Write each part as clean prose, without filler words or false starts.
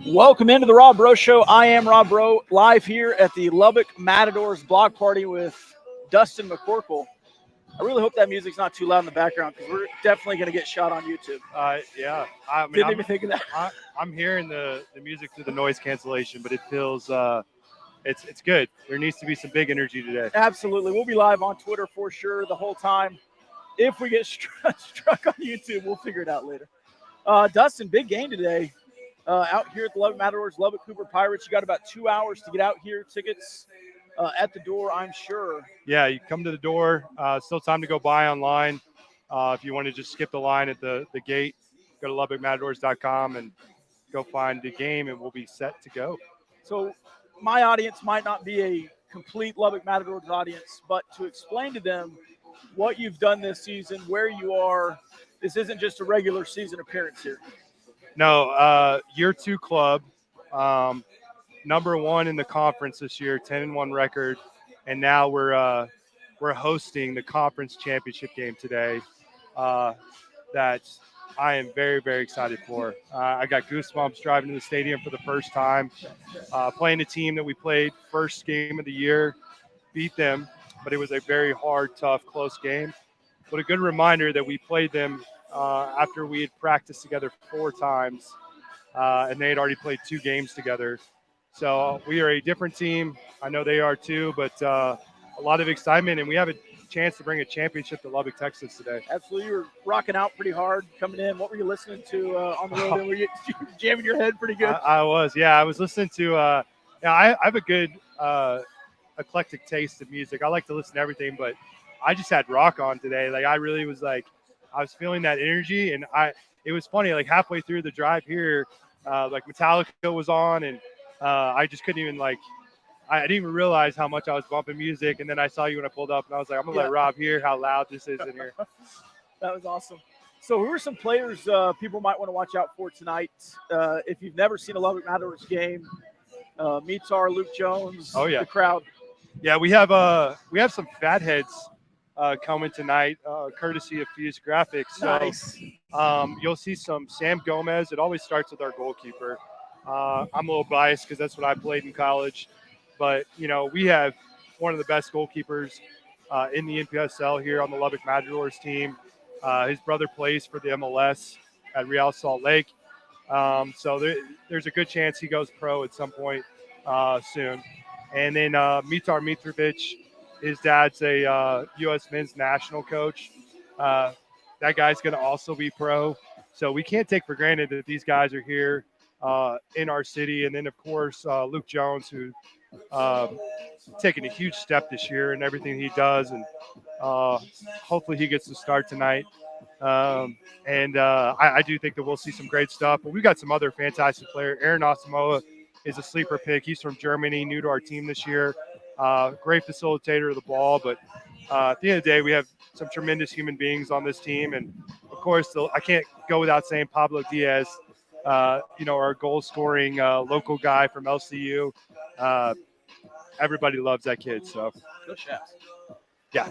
Welcome into the Rob Breaux Show. I am Rob Breaux, live here at the Lubbock Matadors block party with Dustin McCorkle. I really hope that music's not too loud in the background because we're definitely going to get shot on YouTube. Yeah. I mean, Didn't even think of that. I'm hearing the music through the noise cancellation, but it feels it's good. There needs to be some big energy today. Absolutely. We'll be live on Twitter for sure the whole time. If we get struck on YouTube, we'll figure it out later. Dustin, big game today. Out here at the Lubbock Matadors, Lubbock Cooper Pirates. You got about 2 hours to get out here. Tickets at the door, I'm sure. Yeah, you come to the door. Still time to go buy online. If you want to just skip the line at the gate, go to LubbockMatadors.com and go find the game, and we'll be set to go. So my audience might not be a complete Lubbock Matadors audience, but to explain to them what you've done this season, where you are, this isn't just a regular season appearance here. No, year 2 club, number 1 in the conference this year, 10-1 record, and now we're hosting the conference championship game today. That I am very, very excited for. I got goosebumps driving to the stadium for the first time, playing a team that we played first game of the year, beat them, but it was a very hard, tough, close game. But a good reminder that we played them after we had practiced together 4 times, and they had already played 2 games together. So we are a different team. I know they are too, but a lot of excitement, and we have a chance to bring a championship to Lubbock, Texas today. Absolutely. You were rocking out pretty hard coming in. What were you listening to on the road? Were you jamming your head pretty good? I was, yeah. I was listening to I have a good eclectic taste of music. I like to listen to everything, but I just had rock on today. Like I really was like, I was feeling that energy, and it was funny. Like halfway through the drive here, like Metallica was on, and I just couldn't even I didn't even realize how much I was bumping music. And then I saw you when I pulled up, and I was like, I'm gonna let Rob hear how loud this is in here. That was awesome. So who are some players people might want to watch out for tonight? If you've never seen a Lubbock Matadors game, Mitar, Luke Jones, the crowd. Yeah, we have some fatheads coming tonight, courtesy of Fuse Graphics. So, nice. You'll see some Sam Gomez. It always starts with our goalkeeper. I'm a little biased because that's what I played in college. But, we have one of the best goalkeepers in the NPSL here on the Lubbock Matadors team. His brother plays for the MLS at Real Salt Lake. So there's a good chance he goes pro at some point soon. And then Mitar Mitrovic, his dad's a U.S. men's national coach. That guy's going to also be pro. So we can't take for granted that these guys are here in our city. And then, of course, Luke Jones, who taking a huge step this year in everything he does. And hopefully he gets to start tonight. I do think that we'll see some great stuff. But we've got some other fantastic players. Aaron Asamoah is a sleeper pick. He's from Germany, new to our team this year. Great facilitator of the ball. But at the end of the day, we have some tremendous human beings on this team. And, of course, I can't go without saying Pablo Diaz, our goal-scoring local guy from LCU. Everybody loves that kid. So, good shots. Yeah.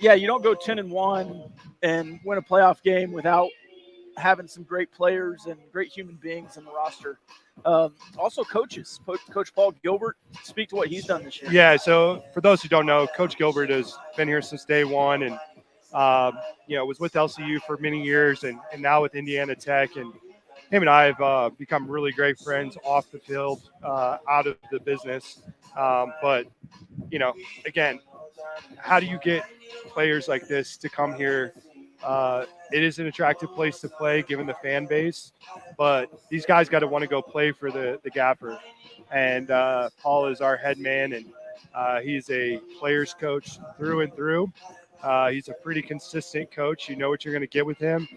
You don't go 10-1 and win a playoff game without having some great players and great human beings in the roster. Also, coaches. Coach Paul Gilbert, speak to what he's done this year. Yeah, so for those who don't know, Coach Gilbert has been here since day one and, was with LCU for many years and now with Indiana Tech. And him and I have become really great friends off the field, out of the business. But, again, how do you get players like this to come here? It is an attractive place to play given the fan base, but these guys got to want to go play for the Gaffer. And Paul is our head man, and he's a player's coach through and through. He's a pretty consistent coach. You know what you're going to get with him.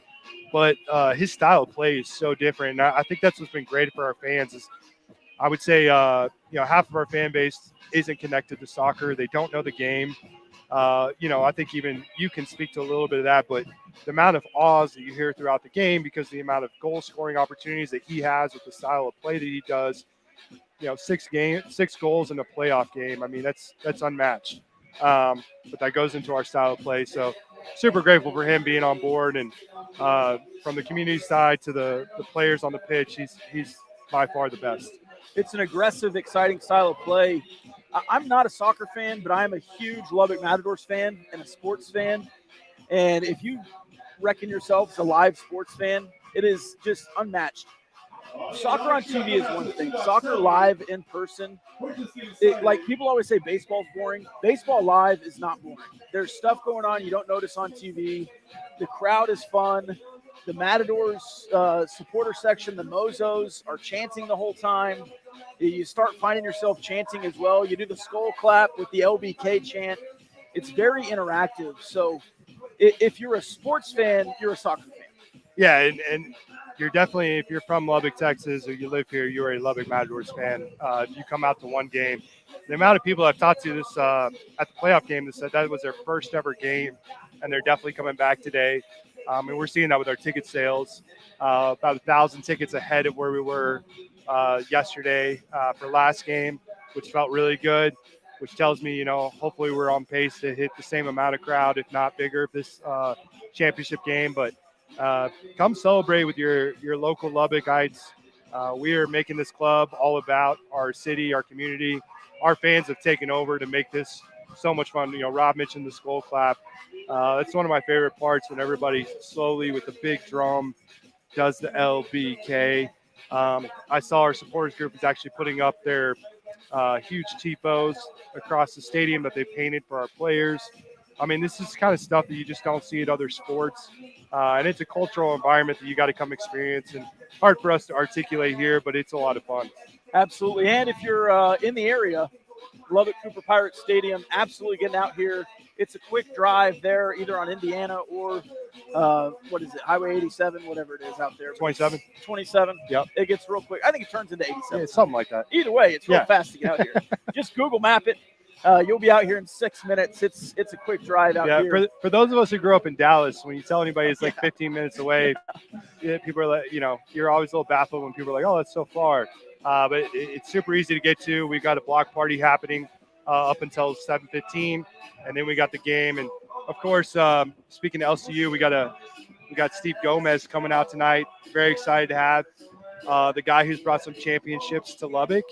But his style of play is so different. And I think that's what's been great for our fans is I would say, half of our fan base isn't connected to soccer. They don't know the game. I think even you can speak to a little bit of that, but the amount of awes that you hear throughout the game because the amount of goal scoring opportunities that he has with the style of play that he does, 6 goals in a playoff game. I mean, that's unmatched. But that goes into our style of play. So super grateful for him being on board. And from the community side to the players on the pitch, he's by far the best. It's an aggressive, exciting style of play. I'm not a soccer fan, but I am a huge Lubbock Matadors fan and a sports fan. And if you reckon yourself as a live sports fan, it is just unmatched. Soccer on TV is one thing. Soccer live in person, like people always say baseball's boring. Baseball live is not boring. There's stuff going on you don't notice on TV. The crowd is fun. The Matadors supporter section, the Mozos, are chanting the whole time. You start finding yourself chanting as well. You do the skull clap with the LBK chant. It's very interactive. So if you're a sports fan, you're a soccer fan. Yeah, and you're definitely, if you're from Lubbock, Texas, or you live here, you're a Lubbock Matadors fan. If you come out to one game, the amount of people I've talked to this at the playoff game that said that was their first ever game, and they're definitely coming back today. And we're seeing that with our ticket sales, about 1,000 tickets ahead of where we were yesterday for last game, which felt really good, which tells me, hopefully we're on pace to hit the same amount of crowd, if not bigger, this championship game. But come celebrate with your local Lubbockites. We are making this club all about our city, our community. Our fans have taken over to make this so much fun. Rob mentioned the skull clap. That's one of my favorite parts, when everybody slowly with the big drum does the LBK. I saw our supporters group is actually putting up their huge tifos across the stadium that they painted for our players. I mean, this is kind of stuff that you just don't see at other sports. And it's a cultural environment that you got to come experience, and hard for us to articulate here, but it's a lot of fun. Absolutely. And if you're in the area, Lubbock Cooper Pirates Stadium, absolutely getting out here. It's a quick drive there, either on Indiana or what is it, Highway 87, whatever it is out there. 27. 27. Yep. It gets real quick. I think it turns into 87. Yeah, something like that. Either way, it's real fast to get out here. Just Google map it. You'll be out here in 6 minutes. It's a quick drive out here. Yeah, for those of us who grew up in Dallas, when you tell anybody it's like 15 minutes away, people are like, you're always a little baffled when people are like, oh, that's so far. But it's super easy to get to. We've got a block party happening up until 7:15, and then we got the game. And of course, speaking to LCU, we got Steve Gomez coming out tonight. Very excited to have the guy who's brought some championships to Lubbock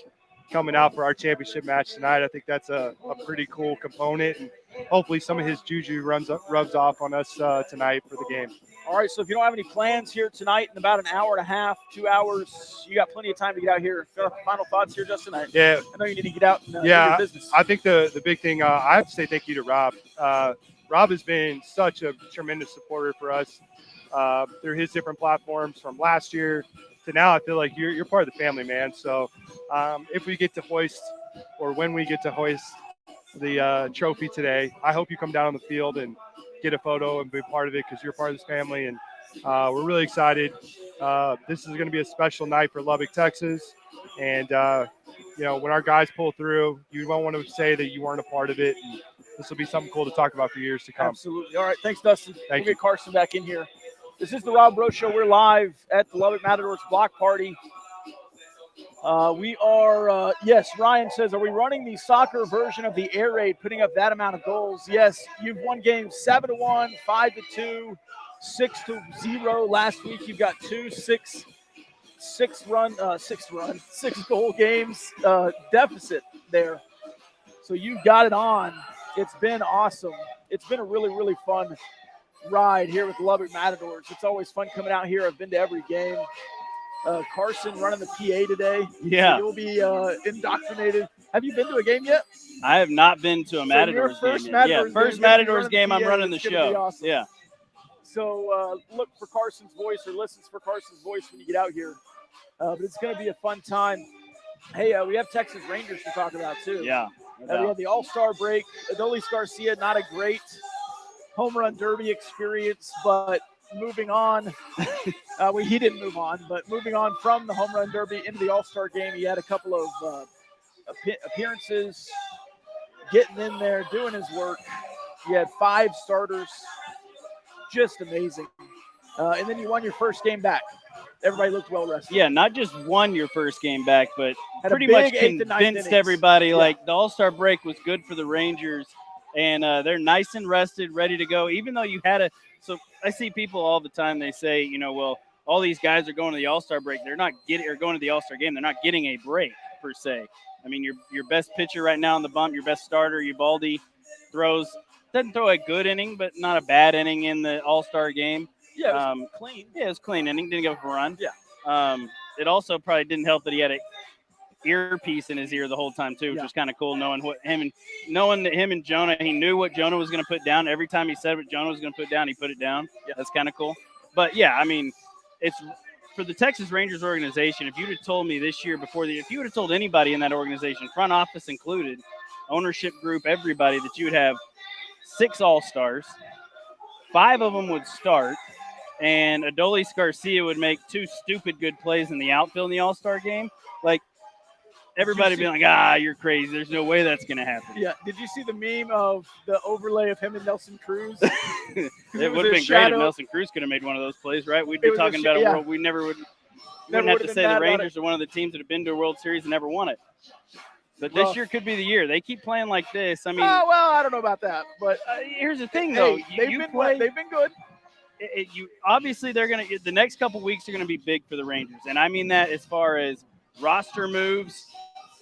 coming out for our championship match tonight. I think that's a pretty cool component, and hopefully some of his juju rubs off on us tonight for the game. All right, so if you don't have any plans here tonight in about an hour and a half, 2 hours, you got plenty of time to get out here. Final thoughts here, Justin? Yeah. I know you need to get out and do your business. I think the big thing, I have to say thank you to Rob. Rob has been such a tremendous supporter for us through his different platforms from last year to now. I feel like you're part of the family, man. So if we get to hoist, or when we get to hoist the trophy today, I hope you come down on the field and get a photo and be part of it, because you're part of this family, and we're really excited. This is going to be a special night for Lubbock, Texas, and when our guys pull through, you won't want to say that you weren't a part of it, and this will be something cool to talk about for years to come. Absolutely. All right, thanks, Dustin. We'll get Carson back in here. This is the Rob Breaux Show. We're live at the Lubbock Matadors block party. We are, yes, Ryan says, are we running the soccer version of the air raid, putting up that amount of goals? Yes, you've won games 7-1, 5-2, 6-0. Last week you've got six goal games deficit there. So you've got it on. It's been awesome. It's been a really, really fun ride here with the Lubbock Matadors. It's always fun coming out here. I've been to every game. Carson running the PA today. Yeah. So you'll be indoctrinated. Have you been to a game yet? I have not been to a Matadors game yet. First Matadors game, I'm running the show. Awesome. Yeah. So look for Carson's voice, or listen for Carson's voice when you get out here. But it's going to be a fun time. Hey, we have Texas Rangers to talk about too. Yeah. We had the All-Star break. Adolis Garcia, not a great home run derby experience, but moving on. He didn't move on, but moving on from the home run derby into the All-Star game, he had a couple of appearances, getting in there, doing his work. He had 5 starters. Just amazing. And then you won your first game back. Everybody looked well rested. Yeah, not just won your first game back, but Had pretty a much big 8th to 9th convinced innings. everybody like the All-Star break was good for the Rangers. and they're nice and rested, ready to go. Even though you had a – so I see people all the time, they say, well, all these guys are going to the All-Star break. They're not getting – or going to the All-Star game. They're not getting a break per se. I mean, your best pitcher right now on the bump, your best starter, Ubaldi, doesn't throw a good inning, but not a bad inning in the All-Star game. Yeah, it was clean. Yeah, it was clean inning. Didn't give up a run. Yeah. It also probably didn't help that he had an earpiece in his ear the whole time too, which was kind of cool. Knowing that him and Jonah, he knew what Jonah was going to put down. Every time he said what Jonah was going to put down, he put it down. Yeah. That's kind of cool. But yeah, I mean, it's for the Texas Rangers organization. If you'd have told me this year if you would have told anybody in that organization, front office included, ownership group, everybody, that you would have 6 All-Stars, 5 of them would start, and Adolis Garcia would make 2 stupid good plays in the outfield in the All-Star game, like, everybody be like, you're crazy. There's no way that's going to happen. Yeah. Did you see the meme of the overlay of him and Nelson Cruz? It would have been great if Nelson Cruz could have made one of those plays, right? We'd be talking about a world we wouldn't have to say the Rangers are one of the teams that have been to a World Series and never won it. But this year could be the year. They keep playing like this. I mean, I don't know about that. But here's the thing, though. They've been good. Obviously, the next couple weeks are going to be big for the Rangers. And I mean that as far as roster moves,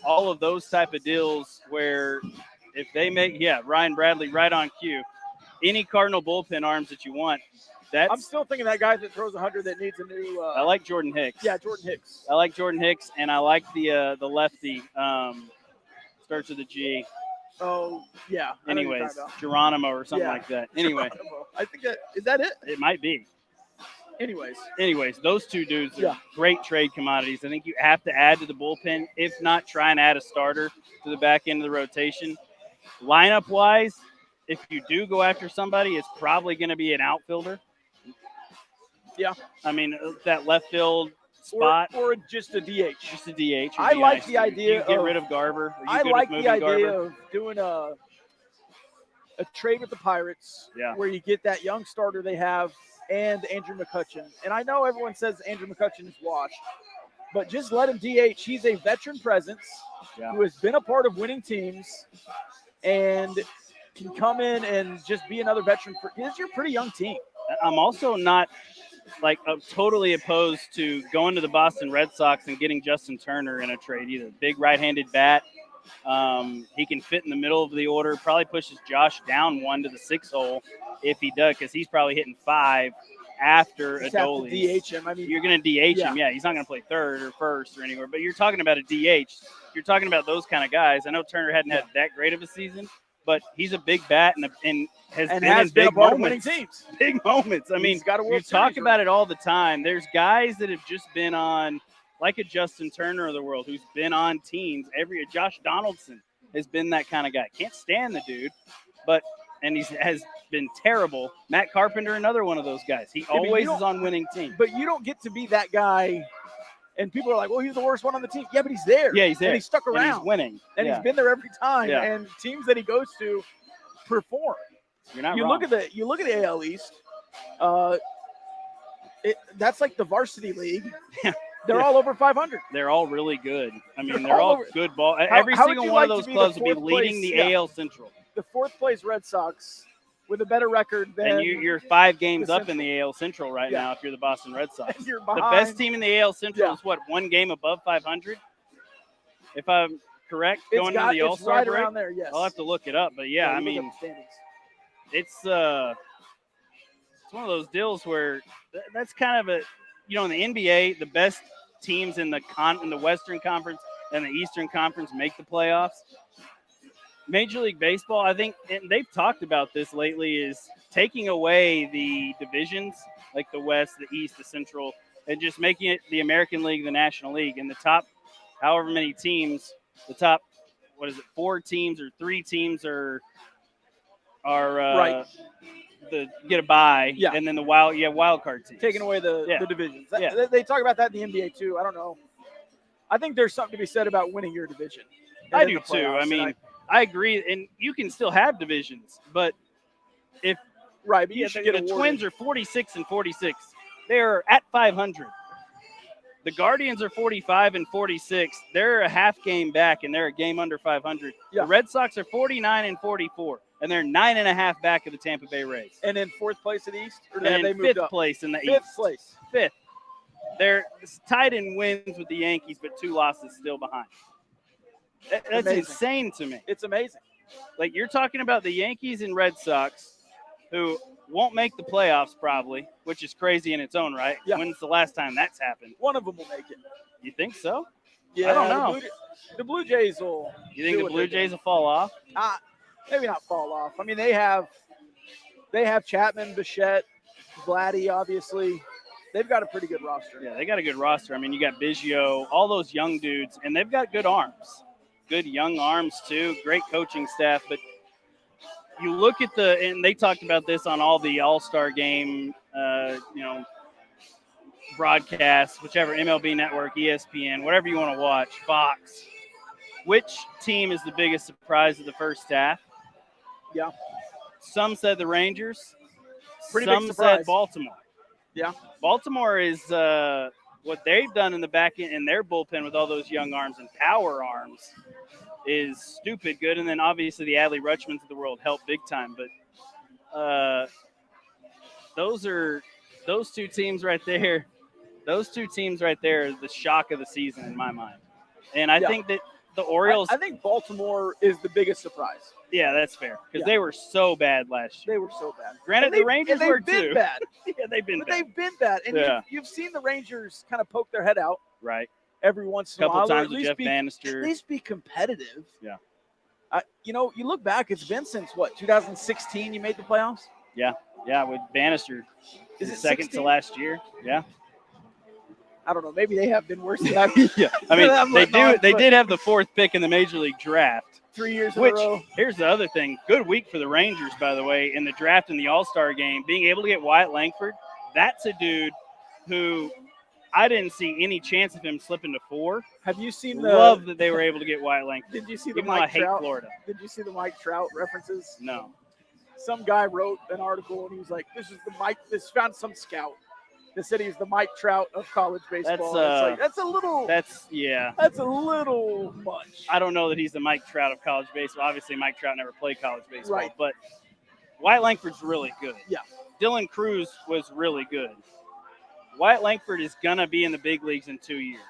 all of those type of deals where if they make, Ryan Bradley right on cue, any Cardinal bullpen arms that you want. I'm still thinking that guy that throws 100 that needs a new. I like Jordan Hicks. Yeah, Jordan Hicks. I like Jordan Hicks, and I like the lefty. Starts with a G. Oh, yeah. Anyways, Geronimo or something like that. Anyway. Geronimo. I think is that it? It might be. Anyways, those 2 dudes are great trade commodities. I think you have to add to the bullpen. If not, try and add a starter to the back end of the rotation. Lineup-wise, if you do go after somebody, it's probably going to be an outfielder. Yeah. I mean, that left field spot. Or just a DH. Just a DH. I like the idea of – get rid of Garver. I like the idea of doing a trade with the Pirates where you get that young starter they have and Andrew McCutchen. And I know everyone says Andrew McCutchen is washed, but just let him DH. He's a veteran presence who has been a part of winning teams and can come in and just be another veteran. It's your pretty young team. I'm also not totally opposed to going to the Boston Red Sox and getting Justin Turner in a trade either. Big right-handed bat. He can fit in the middle of the order, probably pushes Josh down 1 to the 6 hole if he does, because he's probably hitting 5 after Adolis. DH him. I mean, you're going to DH him. Yeah, he's not going to play third or first or anywhere, but you're talking about a DH. You're talking about those kind of guys. I know Turner hadn't had that great of a season, but he's a big bat and has been in big moments. Big moments. I mean, you talk about it all the time. There's guys that have just been on, like a Justin Turner of the world, who's been on teams. Josh Donaldson has been that kind of guy. Can't stand the dude, and he has been terrible. Matt Carpenter, another one of those guys. He always is on winning teams. But you don't get to be that guy. And people are like, well, he's the worst one on the team. Yeah, but he's there. Yeah, he's there. And he's stuck around. And he's winning. And he's been there every time. Yeah. And teams that he goes to perform. You're not wrong. You look at the AL East. That's like the varsity league. They're all over 500. They're all really good. I mean, they're all good ball. Every single one of those clubs will be leading the AL Central. The 4th place Red Sox with a better record than. And you're 5 games up in the AL Central right now if you're the Boston Red Sox. And you're the best team in the AL Central is what, 1 game above 500? If I'm correct, going into the All-Star right break? Around there, yes. I'll have to look it up. But, I mean, it's one of those deals where that's kind of in the NBA, the best teams in the Western Conference and the Eastern Conference make the playoffs. Major League Baseball, I think, and they've talked about this lately, is taking away the divisions, like the West, the East, the Central, and just making it the American League, the National League, and the top however many teams, the top, 4 teams or 3 teams are right. Get a bye, and then the wild card teams. Taking away the divisions. They talk about that in the NBA too. I don't know. I think there's something to be said about winning your division. I do too. I mean, I agree, and you can still have divisions, but if the Twins are 46 and 46, they're at 500. The Guardians are 45 and 46. They're a half game back, and they're a game under 500. Yeah. The Red Sox are 49 and 44, and they're 9.5 back of the Tampa Bay Rays. And in fourth place in the East? Or And have in they moved fifth up? place in the Fifth East. place. Fifth. They're tied in wins with the Yankees, but 2 losses still behind. That's Amazing. insane to me. It's amazing. Like, you're talking about the Yankees and Red Sox, who won't make the playoffs probably, which is crazy in its own right. Yeah. When's the last time that's happened? One of them will make it. You think so? Yeah, I don't know. The Blue Jays will. You think do the what Blue they do. Jays will fall off? Maybe not fall off. I mean, they have Chapman, Bichette, Vladdy, obviously. They've got a pretty good roster. Yeah, they got a good roster. I mean, you got Biggio, all those young dudes, and they've got good arms. Good young arms, too. Great coaching staff. But you look at and they talked about this on all the All-Star game, broadcasts, whichever, MLB Network, ESPN, whatever you want to watch, Fox. Which team is the biggest surprise of the first half? Yeah. Some said the Rangers. Pretty big Some surprise. said Baltimore. Yeah. Baltimore is what they've done in the back end in their bullpen with all those young arms and power arms is stupid good. And then obviously the Adley Rutschmans of the world help big time. But those two teams right there. Those two teams right there are the shock of the season in my mind. And I think that the Orioles. I think Baltimore is the biggest surprise. Yeah, that's fair because they were so bad last year. They were so bad. Granted, the Rangers were they've been too. bad. Yeah, they've been But bad. they've been bad. And you've seen the Rangers kind of poke their head out Right. every once in a while. Couple or times at with least Jeff be, Bannister. At least be competitive. Yeah. You look back, it's been since, 2016 you made the playoffs? Yeah, with Bannister. Is it second 16? to last year? Yeah. I don't know. Maybe they have been worse than that. Yeah. I mean, they did have the 4th pick in the Major League draft. 3 years in Which, a row. here's the other thing. Good week for the Rangers, by the way, in the draft and the All-Star game. Being able to get Wyatt Langford, that's a dude who I didn't see any chance of him slipping to 4. Have you seen Love that they were able to get Wyatt Langford. Did you see the Even though I Mike hate Trout? Florida. Did you see the Mike Trout references? No. Some guy wrote an article and he was like, this found some scout that said he was the Mike Trout of college baseball. That's a little much. I don't know that he's the Mike Trout of college baseball. Obviously, Mike Trout never played college baseball. Right. But Wyatt Langford's really good. Yeah. Dylan Cruz was really good. Wyatt Langford is going to be in the big leagues in 2 years.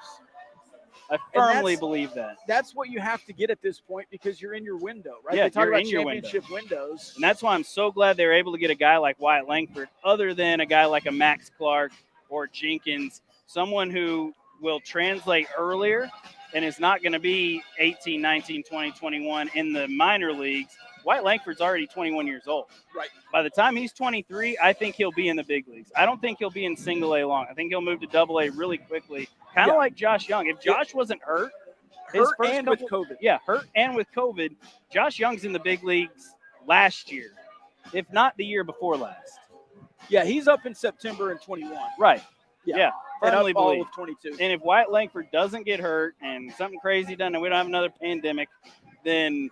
I firmly believe that. That's what you have to get at this point because you're in your window, right? Yeah, they talk you're about in your championship windows. And that's why I'm so glad they were able to get a guy like Wyatt Langford, other than a guy like a Max Clark or Jenkins, someone who will translate earlier and is not going to be 18, 19, 20, 21 in the minor leagues. Wyatt Langford's already 21 years old. Right. By the time he's 23, I think he'll be in the big leagues. I don't think he'll be in single A long. I think he'll move to double A really quickly, kind of like Josh Young. If Josh wasn't hurt with COVID. Yeah, hurt and with COVID, Josh Young's in the big leagues last year, if not the year before last. Yeah, he's up in September in 21. Right. Yeah. Firmly all believe. of 22. And if Wyatt Langford doesn't get hurt and something crazy done and we don't have another pandemic, then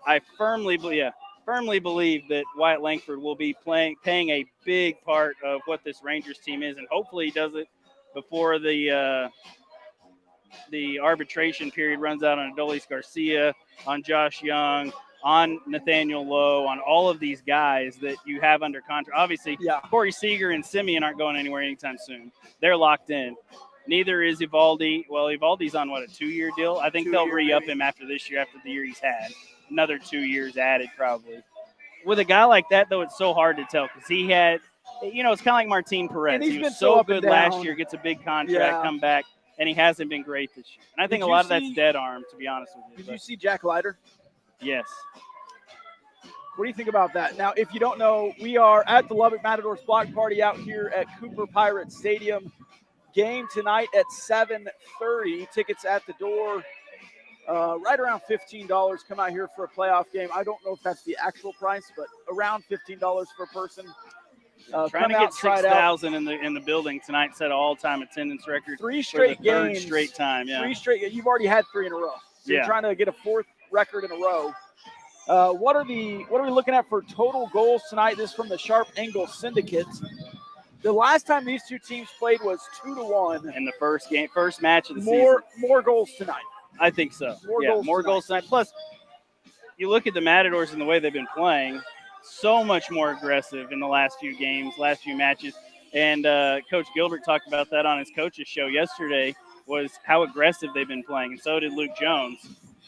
I firmly believe that Wyatt Langford will be paying a big part of what this Rangers team is, and hopefully he does it before the arbitration period runs out on Adolis Garcia, on Josh Young, on Nathaniel Lowe, on all of these guys that you have under contract. Obviously, Corey Seager and Simeon aren't going anywhere anytime soon. They're locked in. Neither is Evaldi. Well, Evaldi's on, a 2-year deal? I think they'll re-up him after this year, after the year he's had. Another 2 years added probably. With a guy like that, though, it's so hard to tell because he had, it's kind of like Martin Perez. He was so good last year, gets a big contract, come back, and he hasn't been great this year. And I think a lot of that's dead arm, to be honest with you. Did you see Jack Leiter? Yes. What do you think about that? Now, if you don't know, we are at the Lubbock Matadors block party out here at Cooper Pirates Stadium. Game tonight at 7:30. Tickets at the door. Right around $15. Come out here for a playoff game. I don't know if that's the actual price, but around $15 per person. Trying to get 6,000 in the building tonight. Set an all-time attendance record. 3 straight games. 3rd straight time. Yeah. 3 straight. You've already had 3 in a row. So you're trying to get a 4th record in a row. What are we looking at for total goals tonight? This is from the Sharp Angle Syndicate. The last time these two teams played was 2-1 in the first match of the season. More goals tonight. I think so. More goals tonight. Plus, you look at the Matadors and the way they've been playing, so much more aggressive in the last few games, last few matches. And Coach Gilbert talked about that on his coach's show yesterday, was how aggressive they've been playing. And so did Luke Jones.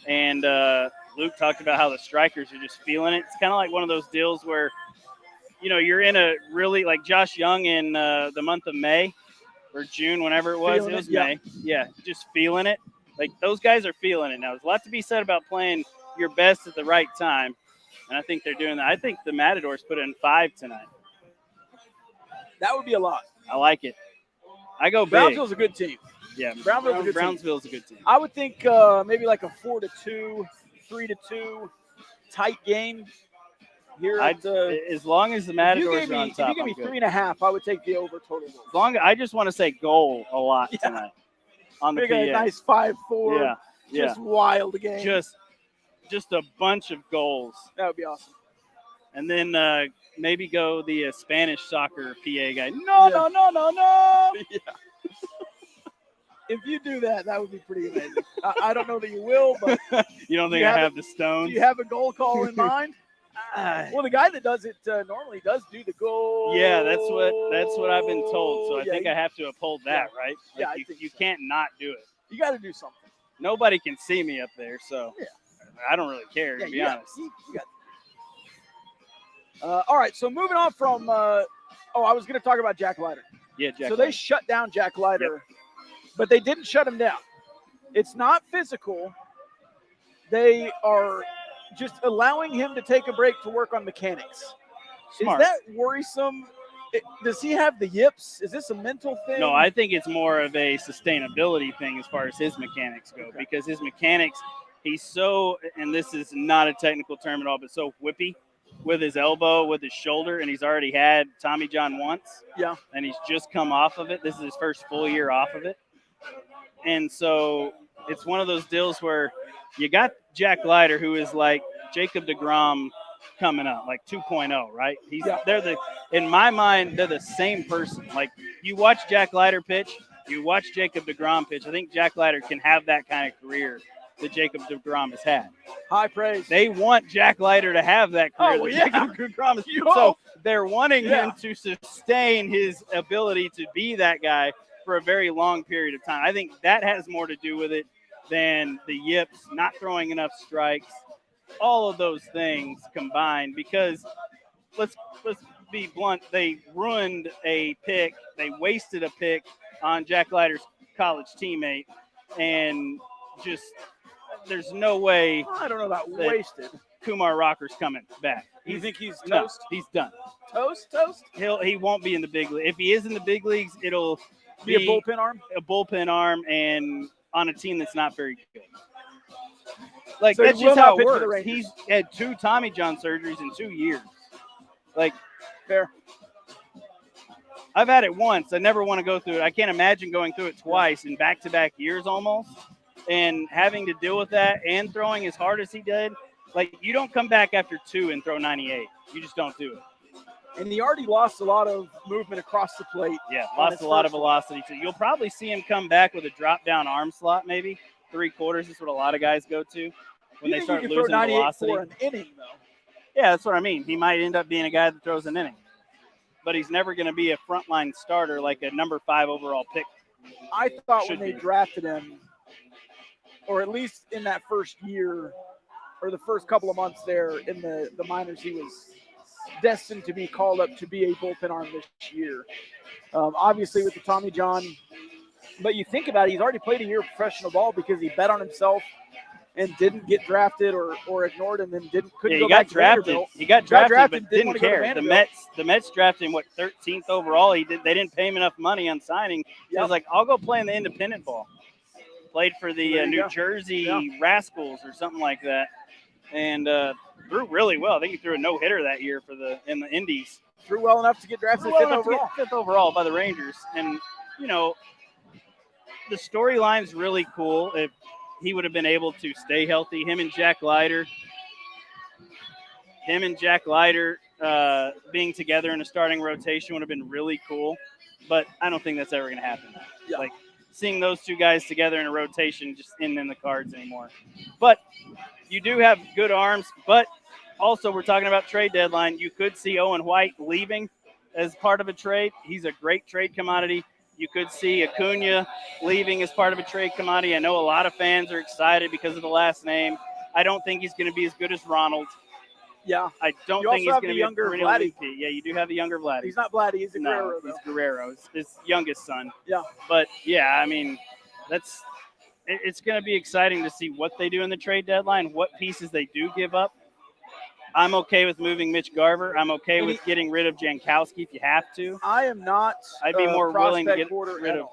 And Luke talked about how the strikers are just feeling it. It's kind of like one of those deals where, you're in a really, like Josh Young in the month of May or June, whenever it was. It was May. Yeah, just feeling it. Like, those guys are feeling it now. There's a lot to be said about playing your best at the right time. And I think they're doing that. I think the Matadors put in 5 tonight. That would be a lot. I like it. I go big. Brownsville's a good team. Yeah, Brownsville's a good team. I would think maybe like a 4-2, 3-2 tight game here. As long as the Matadors are on top. If you give me 3.5, I would take the over total goals. I just want to say goal a lot tonight on the PA. A nice 5-4. Yeah. Just wild game. Just a bunch of goals. That would be awesome. And then maybe go the Spanish soccer PA guy. No. Yeah. If you do that, that would be pretty amazing. I don't know that you will, but you don't think I have the stones? Do you have a goal call in mind? Well, the guy that does it normally does do the goal. Yeah, that's what I've been told. So I think I have to uphold that, right? Like you can't not do it. You got to do something. Nobody can see me up there, so I don't really care, to be honest. All right, so moving on from I was going to talk about Jack Leiter. Yeah, Jack. So they shut down Jack Leiter, but they didn't shut him down. It's not physical. They are just allowing him to take a break to work on mechanics. Smart. Is that worrisome? Does he have the yips? Is this a mental thing? No, I think it's more of a sustainability thing as far as his mechanics go, because his mechanics, he's so, and this is not a technical term at all, but so whippy with his elbow, with his shoulder, and he's already had Tommy John once. Yeah. And he's just come off of it. This is his first full year off of it. And so it's one of those deals where you got Jack Leiter, who is like Jacob deGrom coming up, like 2.0, right? In my mind, they're the same person. Like, you watch Jack Leiter pitch, you watch Jacob deGrom pitch. I think Jack Leiter can have that kind of career that Jacob deGrom has had. High praise. They want Jack Leiter to have that career Jacob deGrom has. So they're wanting him to sustain his ability to be that guy for a very long period of time. I think that has more to do with it than the yips, not throwing enough strikes, all of those things combined. Because let's be blunt, they ruined a pick. They wasted a pick on Jack Leiter's college teammate, and just there's no way. I don't know about wasted. Kumar Rocker's coming back. You think he's toast? No, he's done. Toast? He won't be in the big league. If he is in the big leagues, it'll be a bullpen arm? A bullpen arm, and on a team that's not very good. Like, so that's just how it works. He's had 2 Tommy John surgeries in 2 years. Like, fair. I've had it once. I never want to go through it. I can't imagine going through it twice in back-to-back years almost, and having to deal with that and throwing as hard as he did. Like, you don't come back after 2 and throw 98. You just don't do it. And he already lost a lot of movement across the plate. Yeah, lost a lot of velocity. So you'll probably see him come back with a drop-down arm slot, maybe 3/4 is what a lot of guys go to when they start losing velocity. For an inning, though. Yeah, that's what I mean. He might end up being a guy that throws an inning, but he's never going to be a frontline starter like a number 5 overall pick. I thought when they drafted him, or at least in that first year or the first couple of months there in the minors, he was destined to be called up to be a bullpen arm this year. Obviously with the Tommy John, but you think about it, he's already played a year of professional ball because he bet on himself and didn't get drafted or ignored him and couldn't go back to Vanderbilt. He got drafted, but didn't care. The Mets drafted him 13th overall. They didn't pay him enough money on signing. So I was like, I'll go play in the independent ball. Played for the New Jersey Rascals or something like that, and threw really well. I think he threw a no-hitter that year in the Indies. Threw well enough to get drafted 5th overall. 5th overall by the Rangers. And, the storyline's really cool. If he would have been able to stay healthy, him and Jack Leiter being together in a starting rotation would have been really cool. But I don't think that's ever going to happen. Yeah. Like, seeing those 2 guys together in a rotation just isn't in the cards anymore. But you do have good arms, but also we're talking about trade deadline. You could see Owen White leaving as part of a trade. He's a great trade commodity. You could see Acuna leaving as part of a trade commodity. I know a lot of fans are excited because of the last name. I don't think he's going to be as good as Ronald. Yeah. I don't You think also he's have going the to be younger a perennial Vladdy. MVP. Yeah, you do have the younger Vladdy. He's not Vladdy. He's a Guerrero. No, he's Guerrero. His youngest son. Yeah. But, yeah, I mean, it's going to be exciting to see what they do in the trade deadline, what pieces they do give up. I'm okay with moving Mitch Garver. I'm okay with getting rid of Jankowski if you have to. I am not. I'd be more willing to get quarter rid of.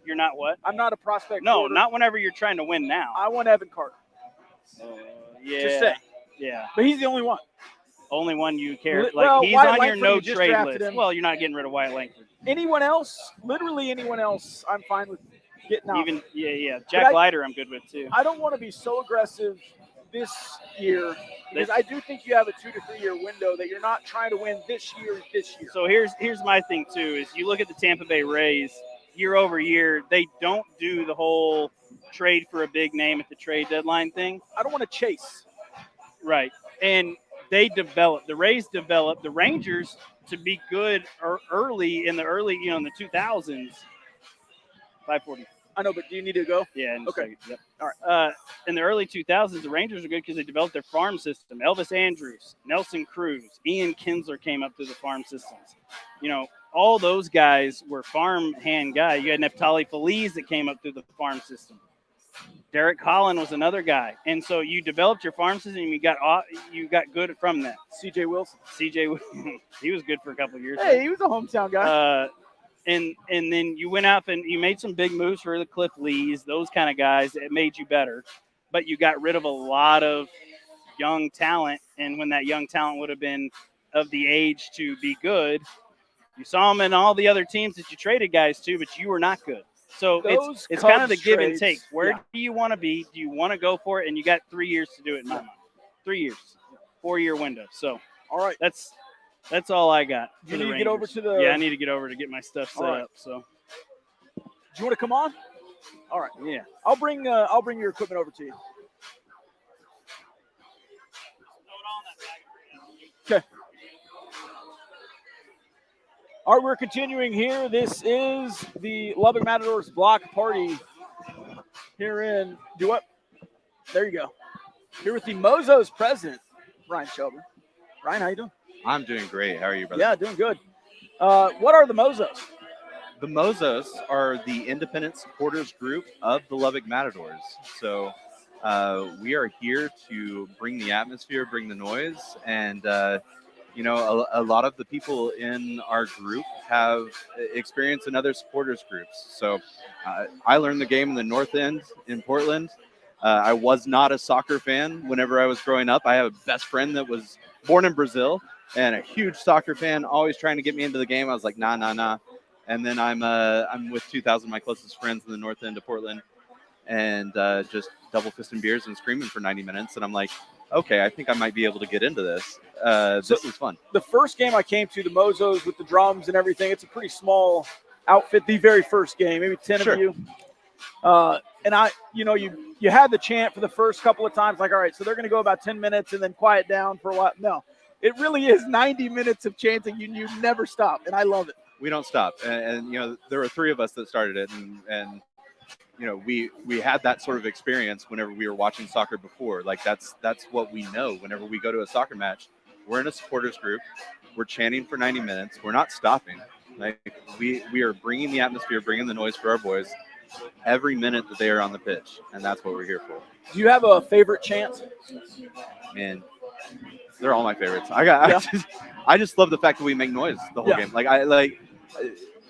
You're not what? I'm not a prospect. No, quarter. not whenever you're trying to win now. I want Evan Carter. Yeah. Just say. Yeah. But he's the only one. Only one you care. Like Well, he's Wyatt on your Langford, no you just trade drafted list. him. Well, you're not getting rid of Wyatt Langford. Anyone else? Literally anyone else? I'm fine with getting out. Even Jack Leiter, I'm good with too. I don't want to be so aggressive this year because I do think you have a 2 to 3 year window that you're not trying to win this year. So here's my thing too: is you look at the Tampa Bay Rays year over year, they don't do the whole trade for a big name at the trade deadline thing. I don't want to chase. Right, and the Rays developed the Rangers to be good early in the 2000s. 540. I know, but do you need to go? Yeah. Okay. Yep. All right. In the early 2000s, the Rangers were good because they developed their farm system. Elvis Andrus, Nelson Cruz, Ian Kinsler came up through the farm systems. All those guys were farm hand guys. You had Neftali Feliz that came up through the farm system. Derek Holland was another guy, and so you developed your farm system. And you got good from that. C.J. Wilson. He was good for a couple of years. Hey, he was a hometown guy. And then you went out and you made some big moves for the Cliff Lees, those kind of guys. It made you better, but you got rid of a lot of young talent. And when that young talent would have been of the age to be good, you saw them in all the other teams that you traded guys to, but you were not good. So it's kind of the give and take. Where do you want to be? Do you want to go for it? And you got 3 years to do it in my mind. 3 years, 4-year window. So all right, that's all I got. You need to get over to the. Yeah, I need to get over to get my stuff set up. So, do you want to come on? All right. Yeah. I'll bring your equipment over to you. Okay. All right, we're continuing here. This is the Lubbock Matadors block party here in what? There you go. Here with the Mozos president, Ryan Shelburne. Ryan, how you doing? I'm doing great. How are you, brother? Yeah, doing good. What are the Mozos? The Mozos are the independent supporters group of the Lubbock Matadors. So we are here to bring the atmosphere, bring the noise, and a lot of the people in our group have experience in other supporters groups. So I learned the game in the North End in Portland. I was not a soccer fan whenever I was growing up. I have a best friend that was born in Brazil and a huge soccer fan, always trying to get me into the game. I was like, nah. And then I'm with 2,000 of my closest friends in the North End of Portland, and just double fisting beers and screaming for 90 minutes. And I'm like, okay, I think I might be able to get into this. This is fun. The first game I came to, the Mozos with the drums and everything, it's a pretty small outfit. The very first game, maybe 10 Sure. of you. And you had the chant for the first couple of times, like, all right, so they're going to go about 10 minutes and then quiet down for a while. No, it really is 90 minutes of chanting. You never stop, and I love it. We don't stop. And there were 3 of us that started it, and we had that sort of experience whenever we were watching soccer before. Like that's what we know. Whenever we go to a soccer match, we're in a supporters group. We're chanting for 90 minutes. We're not stopping. Like we are bringing the atmosphere, bringing the noise for our boys every minute that they are on the pitch, and that's what we're here for. Do you have a favorite chant? Man, they're all my favorites. I just love the fact that we make noise the whole game. Like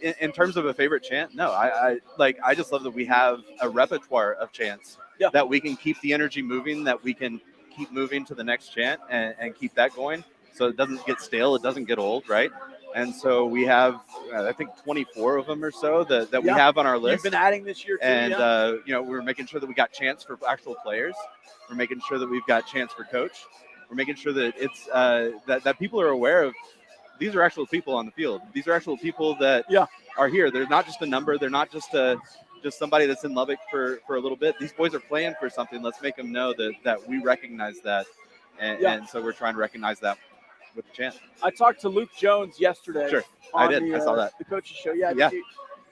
in terms of a favorite chant, no, I just love that we have a repertoire of chants that we can keep the energy moving, that we can keep moving to the next chant and keep that going, so it doesn't get stale, it doesn't get old, right? And so we have, I think, 24 of them or so that we have on our list. You've been adding this year too. And we're making sure that we got chants for actual players. We're making sure that we've got chants for coach. We're making sure that it's that people are aware of. These are actual people on the field. These are actual people that are here. They're not just a number. They're not just a just somebody that's in Lubbock for a little bit. These boys are playing for something. Let's make them know that we recognize that. And so we're trying to recognize that with the chant. I talked to Luke Jones yesterday. Sure, I did. I saw that. The coach's show. Yeah. Yeah.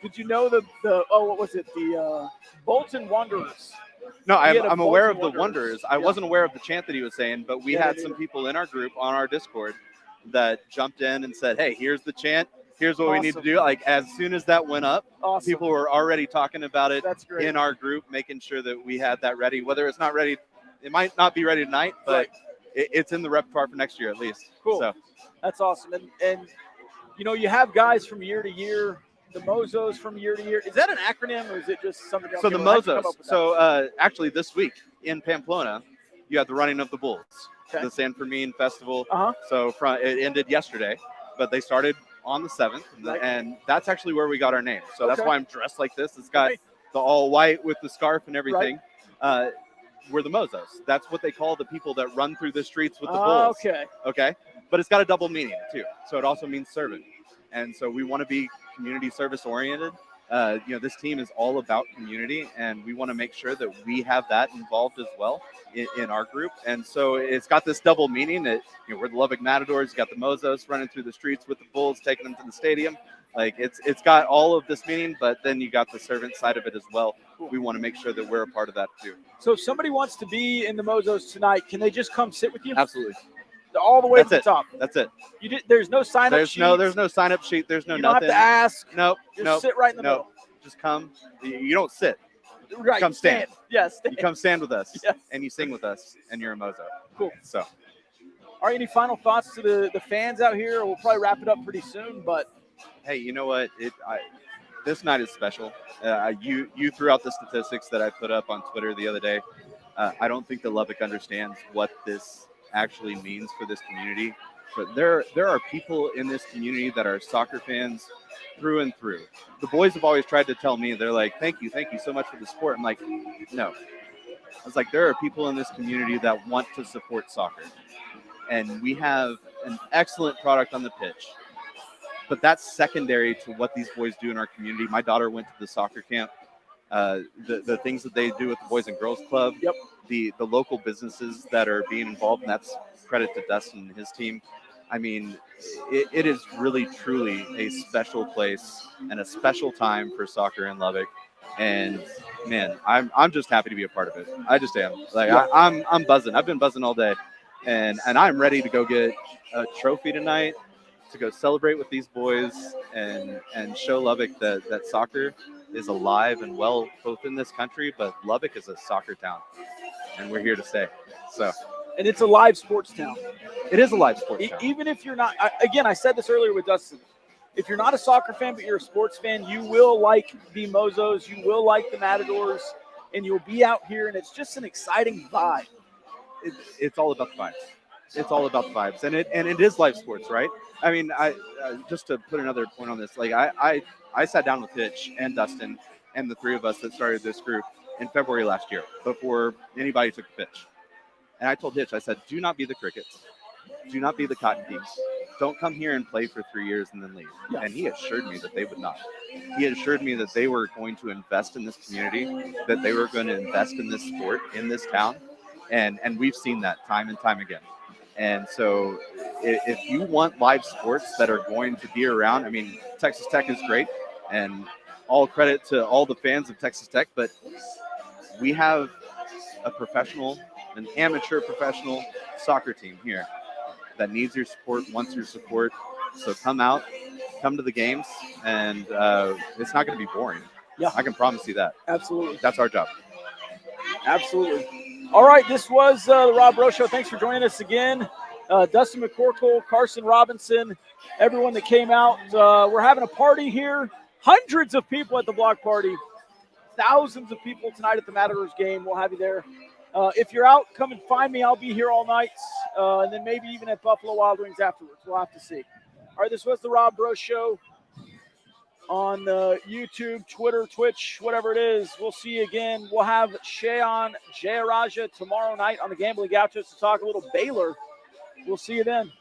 Did you know the what was it? The Bolton Wanderers. No, He had I'm a aware of Bolton the Wanderers. Wonders. I wasn't aware of the chant that he was saying, but we had some people in our group on our Discord that jumped in and said, hey, here's the chant. Here's what we need to do. Like, as soon as that went up, people were already talking about it in our group, making sure that we had that ready. Whether it's not ready, it might not be ready tonight, but it's in the repertoire for next year at least. Cool. So that's awesome. And you have guys from year to year, the Mozos from year to year. Is that an acronym or is it just something else? So the Mozos. So actually this week in Pamplona, you have the Running of the Bulls, the San Fermin Festival. So it ended yesterday, but they started on the 7th, and that's actually where we got our name. So that's why I'm dressed like this. It's got the all white with the scarf and everything. We're the Mozos. That's what they call the people that run through the streets with the bulls. Okay. But it's got a double meaning too. So it also means servant. And so we want to be community service oriented. This team is all about community, and we want to make sure that we have that involved as well in our group. And so it's got this double meaning that we're the Lubbock Matadors. You got the Mozos running through the streets with the bulls, taking them to the stadium. Like it's got all of this meaning, but then you got the servant side of it as well. We want to make sure that we're a part of that too. So if somebody wants to be in the Mozos tonight, can they just come sit with you? Absolutely. All the way to the top. That's it. There's no sign up sheet. There's no sign up sheet. There's no you don't nothing. have to ask. Nope. Just sit right in the middle. Just come. You don't sit. Right. Come stand. Yes. You come stand with us, and you sing with us, and you're a Mozo. Cool. So, all right. Any final thoughts to the fans out here? We'll probably wrap it up pretty soon, but hey, you know what? This night is special. You threw out the statistics that I put up on Twitter the other day. I don't think that Lubbock understands what this actually means for this community. But there are people in this community that are soccer fans through and through. The boys have always tried to tell me, they're like, thank you so much for the support. I'm like, no. I was like, there are people in this community that want to support soccer. And we have an excellent product on the pitch. But that's secondary to what these boys do in our community. My daughter went to the soccer camp. The things that they do with the Boys and Girls Club, the local businesses that are being involved, and that's credit to Dustin and his team. I mean, it is really, truly a special place and a special time for soccer in Lubbock. And man, I'm just happy to be a part of it. I just am. Like I'm buzzing. I've been buzzing all day, and I'm ready to go get a trophy tonight, to go celebrate with these boys and show Lubbock that soccer is alive and well, both in this country, but Lubbock is a soccer town, and we're here to stay. So. And it's a live sports town. It is a live sports town. Even if you're not, I said this earlier with Dustin, if you're not a soccer fan, but you're a sports fan, you will like the Mozos, you will like the Matadors, and you'll be out here, and it's just an exciting vibe. It's all about the vibes. It's all about the vibes, and it is live sports, right? I mean, I just to put another point on this, like I sat down with Hitch and Dustin and the three of us that started this group in February last year, before anybody took the pitch. And I told Hitch, I said, do not be the Crickets. Do not be the Cotton Teams. Don't come here and play for 3 years and then leave. Yeah. And he assured me that they would not. He assured me that they were going to invest in this community, that they were going to invest in this sport in this town. And we've seen that time and time again. And so if you want live sports that are going to be around, I mean, Texas Tech is great, and all credit to all the fans of Texas Tech, but we have an amateur professional soccer team here that needs your support, wants your support. So come out, come to the games, and it's not going to be boring. Yeah, I can promise you that. Absolutely. That's our job. Absolutely. All right, this was the Rob Breaux Show. Thanks for joining us again. Dustin McCorkle, Carson Robinson, everyone that came out. We're having a party here. Hundreds of people at the block party. Thousands of people tonight at the Matadors game. We'll have you there. If you're out, come and find me. I'll be here all night, and then maybe even at Buffalo Wild Wings afterwards. We'll have to see. All right, this was the Rob Breaux Show on YouTube, Twitter, Twitch, whatever it is. We'll see you again. We'll have Shayon Jayaraja tomorrow night on the Gambling Gauchos to talk a little Baylor. We'll see you then.